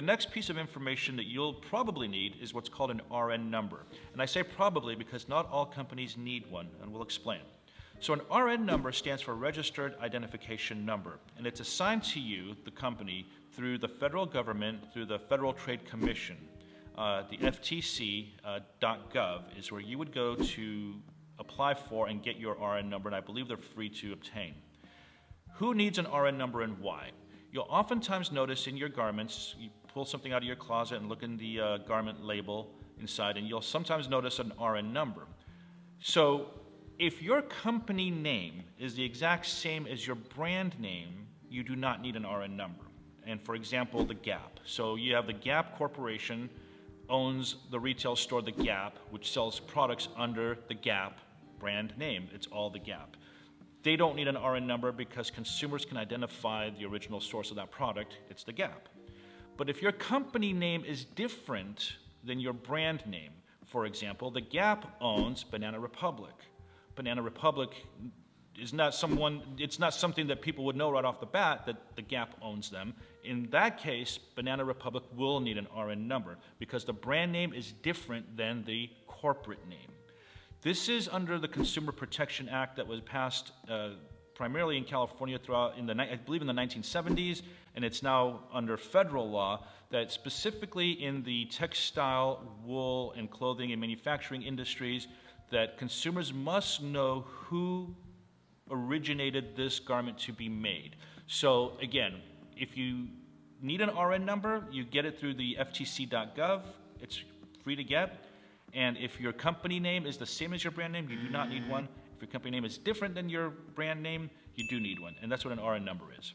The next piece of information that you'll probably need is what's called an RN number. And I say probably because not all companies need one, and we'll explain. So an RN number stands for Registered Identification Number, and it's assigned to you, the company, through the federal government, through the Federal Trade Commission. The FTC.gov is where you would go to apply for and get your RN number, and I believe they're free to obtain. Who needs an RN number and why? You'll oftentimes notice in your garments, you pull something out of your closet and look in the garment label inside, and you'll sometimes notice an RN number. So if your company name is the exact same as your brand name, you do not need an RN number. And for example, the Gap. So you have the Gap Corporation owns the retail store The Gap, which sells products under the Gap brand name. It's all the Gap. They don't need an RN number because consumers can identify the original source of that product. It's the Gap. But if your company name is different than your brand name, for example, the Gap owns Banana Republic. Banana Republic is not it's not something that people would know right off the bat that the Gap owns them. In that case, Banana Republic will need an RN number because the brand name is different than the corporate name. This is under the Consumer Protection Act that was passed primarily in California throughout, I believe in the 1970s, and it's now under federal law that specifically in the textile, wool, and clothing and manufacturing industries that consumers must know who originated this garment to be made. So again, if you need an RN number, you get it through the ftc.gov. It's free to get. And if your company name is the same as your brand name, you do not need one. If your company name is different than your brand name, you do need one. And that's what an RN number is.